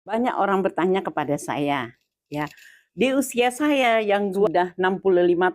Banyak orang bertanya kepada saya, ya, di usia saya yang sudah 65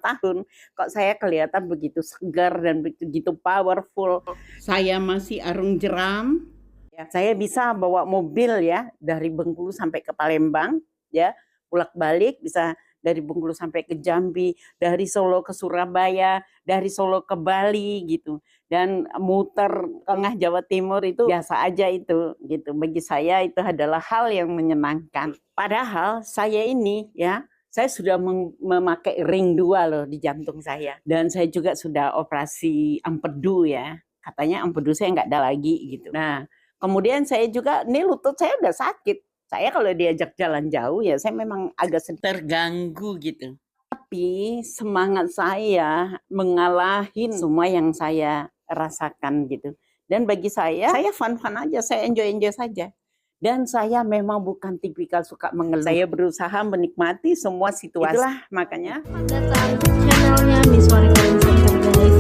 tahun, kok saya kelihatan begitu segar dan begitu powerful. Saya masih arung jeram, ya, saya bisa bawa mobil ya dari Bengkulu sampai ke Palembang, ya, bolak-balik bisa dari Bengkulu sampai ke Jambi, dari Solo ke Surabaya, dari Solo ke Bali gitu. Dan muter tengah Jawa Timur itu biasa aja itu gitu. Bagi saya itu adalah hal yang menyenangkan. Padahal saya ini ya, saya sudah memakai ring 2 loh di jantung saya. Dan saya juga sudah operasi empedu ya. Katanya empedu saya nggak ada lagi gitu. Nah, kemudian saya juga, ini lutut saya udah sakit. Saya kalau diajak jalan jauh ya saya memang agak terganggu gitu. Tapi semangat saya mengalahin semua yang saya rasakan gitu. Dan bagi saya fun-fun aja, saya enjoy-enjoy saja. Dan saya memang bukan tipikal suka mengeluh. Saya berusaha menikmati semua situasi. Itulah makanya. Datang ke channelnya Miss Warika Insight, guys.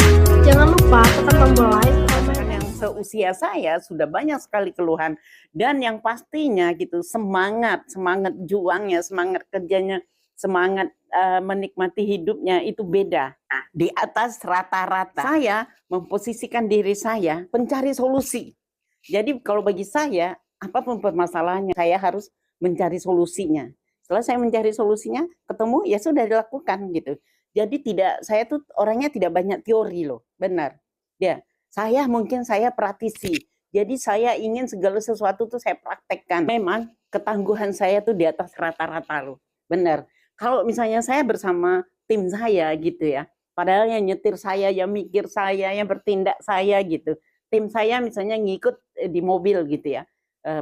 Jangan lupa tekan tombol like, komen. Yang seusia saya sudah banyak sekali keluhan. Dan yang pastinya gitu, semangat juangnya, semangat kerjanya, semangat menikmati hidupnya itu beda. Di atas rata-rata. Saya memposisikan diri saya pencari solusi. Jadi kalau bagi saya, apapun permasalahannya, saya harus mencari solusinya. Setelah saya mencari solusinya, ketemu, ya sudah dilakukan gitu. Jadi saya tuh orangnya tidak banyak teori loh, benar. Ya, mungkin saya praktisi. Jadi saya ingin segala sesuatu tuh saya praktekkan. Memang ketangguhan saya tuh di atas rata-rata loh, benar. Kalau misalnya saya bersama tim saya gitu ya, padahal yang nyetir saya, yang mikir saya, yang bertindak saya gitu. Tim saya misalnya ngikut di mobil gitu ya,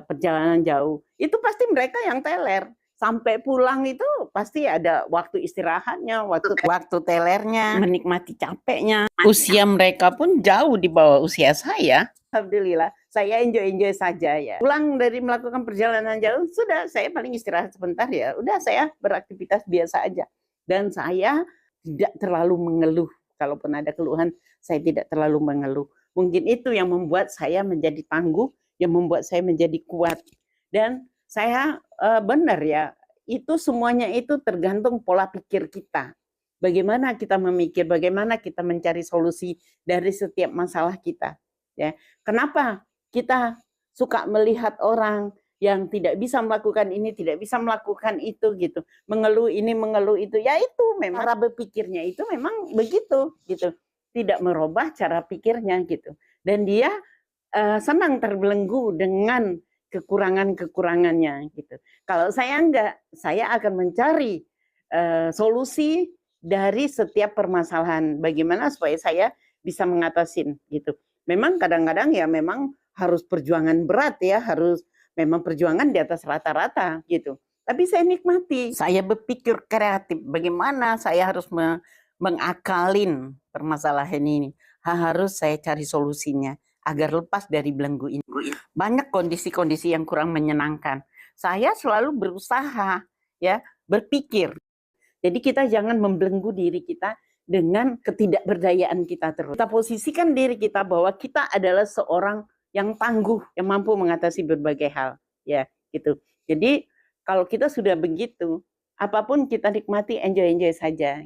perjalanan jauh. Itu pasti mereka yang teler. Sampai pulang itu pasti ada waktu istirahatnya, waktu telernya, menikmati capeknya. Usia mereka pun jauh di bawah usia saya. Alhamdulillah, saya enjoy saja ya. Pulang dari melakukan perjalanan jauh, sudah saya paling istirahat sebentar ya. Udah saya beraktivitas biasa aja. Dan saya tidak terlalu mengeluh. Kalaupun ada keluhan, saya tidak terlalu mengeluh. Mungkin itu yang membuat saya menjadi tangguh, yang membuat saya menjadi kuat. Dan saya benar ya, itu semuanya itu tergantung pola pikir kita. Bagaimana kita memikir, bagaimana kita mencari solusi dari setiap masalah kita. Ya, kenapa kita suka melihat orang yang tidak bisa melakukan ini, tidak bisa melakukan itu gitu, mengeluh ini, mengeluh itu, ya itu memang cara berpikirnya itu memang begitu gitu, tidak merubah cara pikirnya gitu, dan dia senang terbelenggu dengan kekurangannya gitu. Kalau saya enggak, saya akan mencari solusi dari setiap permasalahan. Bagaimana supaya saya bisa mengatasi gitu. Memang kadang-kadang ya memang harus perjuangan berat ya, harus memang perjuangan di atas rata-rata gitu. Tapi saya nikmati, saya berpikir kreatif bagaimana saya harus mengakalin permasalahan ini. Harus saya cari solusinya agar lepas dari belenggu ini. Banyak kondisi-kondisi yang kurang menyenangkan. Saya selalu berusaha ya berpikir. Jadi kita jangan membelenggu diri kita dengan ketidakberdayaan kita terus. Kita posisikan diri kita bahwa kita adalah seorang yang tangguh, yang mampu mengatasi berbagai hal, ya, gitu. Jadi kalau kita sudah begitu, apapun kita nikmati, enjoy saja.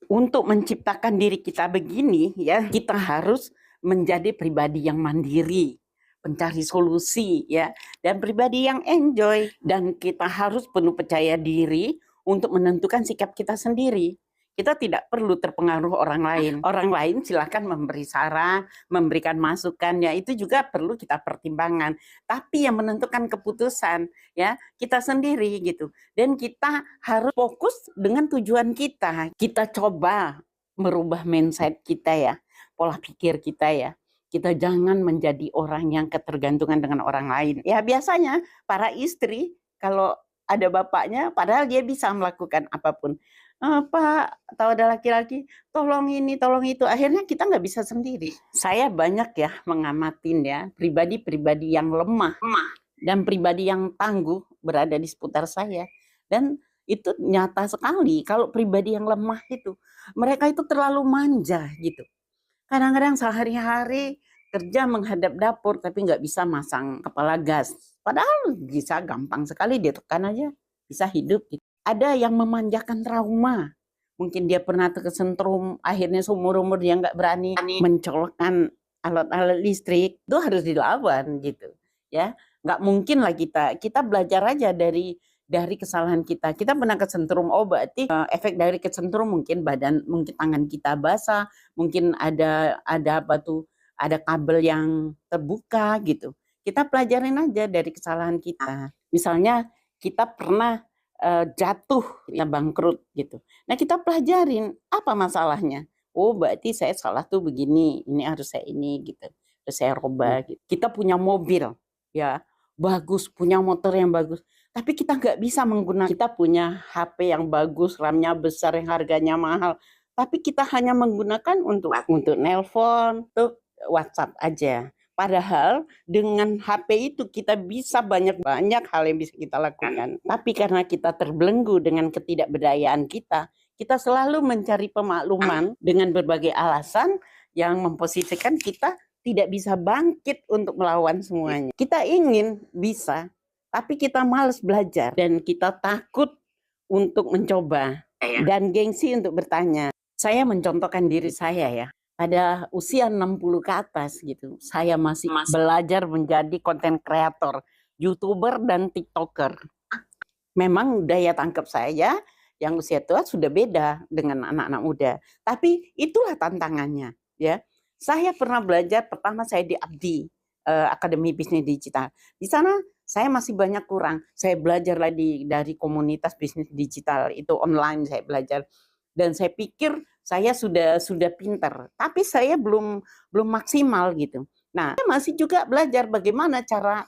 Untuk menciptakan diri kita begini, ya, kita harus menjadi pribadi yang mandiri, mencari solusi ya, dan pribadi yang enjoy, dan kita harus penuh percaya diri untuk menentukan sikap kita sendiri. Kita tidak perlu terpengaruh orang lain. Orang lain silakan memberi saran, memberikan masukan, ya itu juga perlu kita pertimbangkan. Tapi yang menentukan keputusan ya kita sendiri gitu. Dan kita harus fokus dengan tujuan kita. Kita coba merubah mindset kita ya, pola pikir kita ya. Kita jangan menjadi orang yang ketergantungan dengan orang lain. Ya biasanya para istri kalau ada bapaknya, padahal dia bisa melakukan apapun. Pak, tahu ada laki-laki, tolong ini, tolong itu. Akhirnya kita nggak bisa sendiri. Saya banyak ya mengamatin ya pribadi-pribadi yang lemah dan pribadi yang tangguh berada di seputar saya. Dan itu nyata sekali kalau pribadi yang lemah itu, mereka itu terlalu manja gitu. Kadang-kadang sehari-hari kerja menghadap dapur tapi nggak bisa masang kepala gas. Padahal bisa gampang sekali dia tekan aja, bisa hidup gitu. Ada yang memanjakan trauma. Mungkin dia pernah kesetrum, akhirnya seumur-umur dia nggak berani mencolokkan alat-alat listrik. Itu harus dilawan gitu. Ya, nggak mungkin lah kita belajar aja dari kesalahan kita. Kita pernah kesetrum, oh berarti efek dari kesetrum mungkin mungkin tangan kita basah, mungkin ada apa tuh, ada kabel yang terbuka gitu. Kita pelajarin aja dari kesalahan kita. Misalnya kita pernah jatuh, kita bangkrut gitu. Nah kita pelajarin apa masalahnya. Oh berarti saya salah tuh begini, ini harus saya ini gitu. Terus saya rubah gitu. Kita punya mobil ya bagus, punya motor yang bagus. Tapi kita nggak bisa menggunakan. Kita punya HP yang bagus, RAM-nya besar, yang harganya mahal. Tapi kita hanya menggunakan untuk nelpon, untuk WhatsApp aja. Padahal dengan HP itu kita bisa banyak hal yang bisa kita lakukan. Tapi karena kita terbelenggu dengan ketidakberdayaan kita selalu mencari pemakluman dengan berbagai alasan yang memposisikan kita tidak bisa bangkit untuk melawan semuanya. Kita ingin bisa, tapi kita malas belajar dan kita takut untuk mencoba dan gengsi untuk bertanya. Saya mencontohkan diri saya ya. Pada usia 60 ke atas gitu, saya masih belajar menjadi konten kreator, YouTuber dan TikToker. Memang daya tangkap saya yang usia tua sudah beda dengan anak-anak muda. Tapi itulah tantangannya ya. Saya pernah belajar pertama saya di Abdi, Akademi Bisnis Digital. Di sana saya masih banyak kurang. Saya belajar lagi dari komunitas bisnis digital, itu online saya belajar. Dan saya pikir saya sudah pintar, tapi saya belum maksimal gitu. Nah, saya masih juga belajar bagaimana cara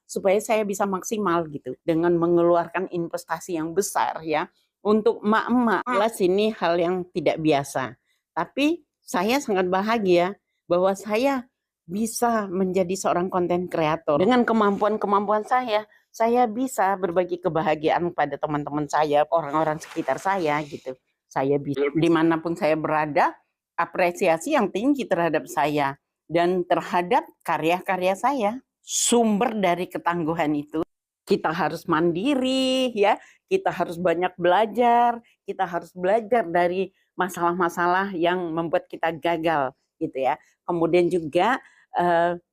supaya saya bisa maksimal gitu dengan mengeluarkan investasi yang besar ya untuk emak-emak. Jelas ini hal yang tidak biasa. Tapi saya sangat bahagia bahwa saya bisa menjadi seorang konten kreator. Dengan kemampuan saya bisa berbagi kebahagiaan pada teman-teman saya, orang-orang sekitar saya gitu. Saya bisa dimanapun saya berada, apresiasi yang tinggi terhadap saya dan terhadap karya-karya saya. Sumber dari ketangguhan itu, kita harus mandiri ya, kita harus banyak belajar, kita harus belajar dari masalah-masalah yang membuat kita gagal gitu ya. Kemudian juga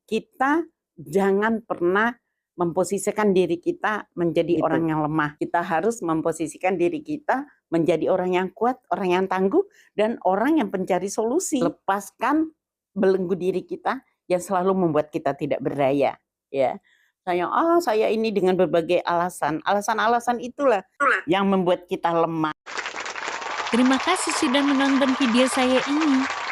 kita jangan pernah memposisikan diri kita menjadi orang yang lemah. Kita harus memposisikan diri kita menjadi orang yang kuat, orang yang tangguh, dan orang yang pencari solusi. Lepaskan belenggu diri kita yang selalu membuat kita tidak berdaya. Ya, saya ini dengan berbagai alasan itulah yang membuat kita lemah. Terima kasih sudah menonton video saya ini.